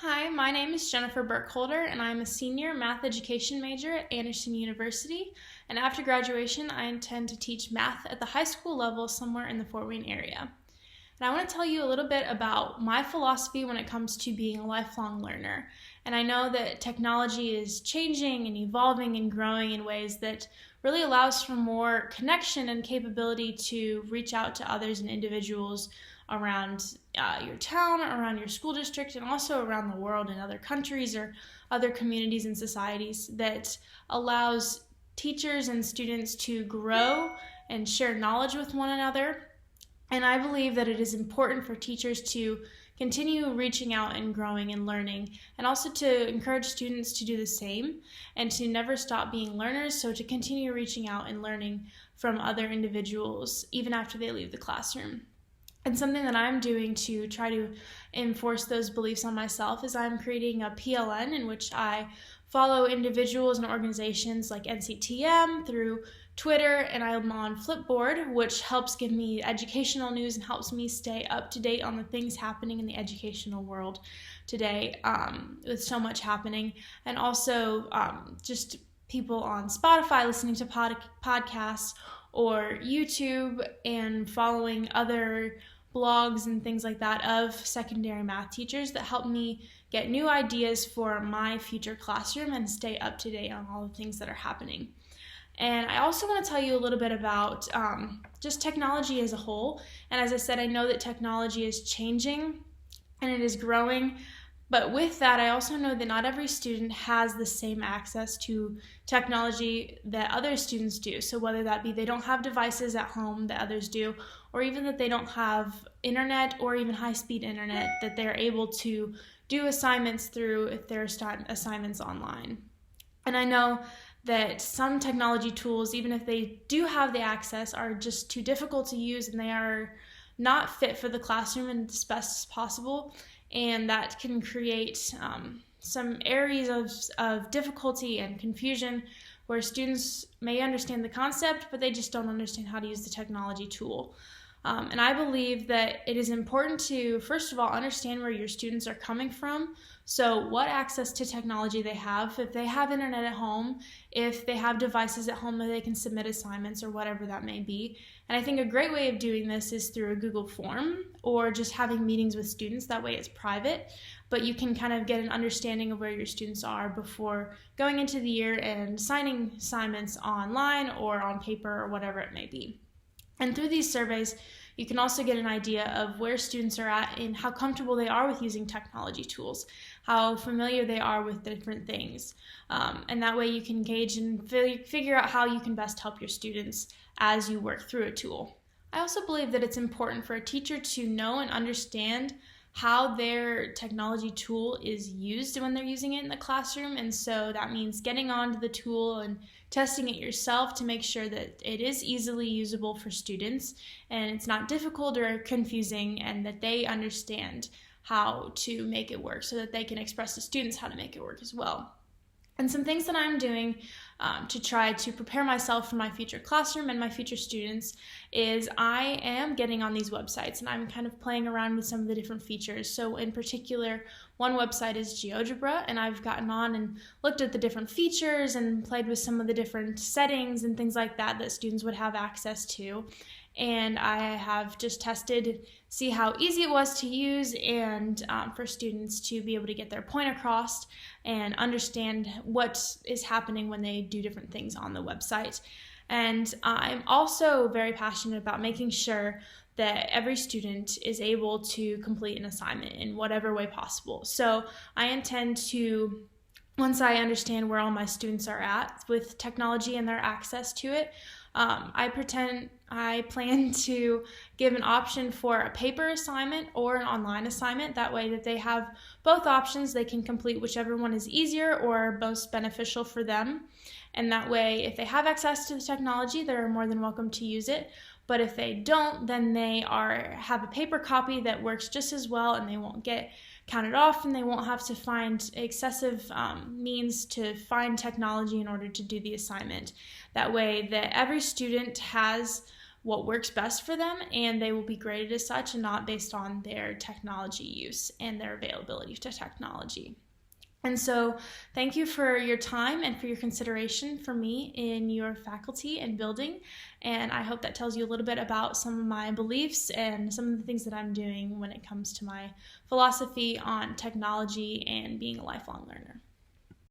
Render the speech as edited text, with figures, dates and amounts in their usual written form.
Hi, my name is Jennifer Burkholder, and I'm a senior math education major at Anderson University. And after graduation, I intend to teach math at the high school level somewhere in the Fort Wayne area. And I want to tell you a little bit about my philosophy when it comes to being a lifelong learner. And I know that technology is changing and evolving and growing in ways that really allows for more connection and capability to reach out to others and individuals around your town, around your school district, and also around the world in other countries or other communities and societies that allows teachers and students to grow and share knowledge with one another. And I believe that it is important for teachers to continue reaching out and growing and learning, and also to encourage students to do the same and to never stop being learners, so to continue reaching out and learning from other individuals even after they leave the classroom. And something that I'm doing to try to enforce those beliefs on myself is I'm creating a PLN in which I follow individuals and organizations like NCTM through Twitter, and I'm on Flipboard, which helps give me educational news and helps me stay up to date on the things happening in the educational world today, with so much happening. And also just people on Spotify listening to podcasts or YouTube and following other blogs and things like that of secondary math teachers that help me get new ideas for my future classroom and stay up to date on all the things that are happening. And I also want to tell you a little bit about just technology as a whole. And as I said, I know that technology is changing and it is growing. But with that, I also know that not every student has the same access to technology that other students do. So whether that be they don't have devices at home that others do, or even that they don't have internet or even high-speed internet that they're able to do assignments through if they're assignments online. And I know that some technology tools, even if they do have the access, are just too difficult to use and they are not fit for the classroom in as best as possible. And that can create some areas of difficulty and confusion where students may understand the concept, but they just don't understand how to use the technology tool. And I believe that it is important to, first of all, understand where your students are coming from. So what access to technology they have, if they have internet at home, if they have devices at home that they can submit assignments or whatever that may be. And I think a great way of doing this is through a Google form or just having meetings with students. That way it's private, but you can kind of get an understanding of where your students are before going into the year and signing assignments online or on paper or whatever it may be. And through these surveys, you can also get an idea of where students are at and how comfortable they are with using technology tools, how familiar they are with different things. And that way you can gauge and figure out how you can best help your students as you work through a tool. I also believe that it's important for a teacher to know and understand how their technology tool is used when they're using it in the classroom. And so that means getting onto the tool and testing it yourself to make sure that it is easily usable for students and it's not difficult or confusing, and that they understand how to make it work so that they can express to students how to make it work as well. And some things that I'm doing to try to prepare myself for my future classroom and my future students is I am getting on these websites and I'm kind of playing around with some of the different features. So in particular, one website is GeoGebra, and I've gotten on and looked at the different features and played with some of the different settings and things like that that students would have access to. And I have just tested, see how easy it was to use and for students to be able to get their point across and understand what is happening when they do different things on the website. And I'm also very passionate about making sure that every student is able to complete an assignment in whatever way possible. So I intend to, once I understand where all my students are at with technology and their access to it, I plan to give an option for a paper assignment or an online assignment. That way that they have both options. They can complete whichever one is easier or most beneficial for them. And that way, if they have access to the technology, they're more than welcome to use it. But if they don't, then they have a paper copy that works just as well, and they won't get counted off, and they won't have to find excessive means to find technology in order to do the assignment. That way that every student has what works best for them, and they will be graded as such and not based on their technology use and their availability to technology. And so thank you for your time and for your consideration for me in your faculty and building. And I hope that tells you a little bit about some of my beliefs and some of the things that I'm doing when it comes to my philosophy on technology and being a lifelong learner.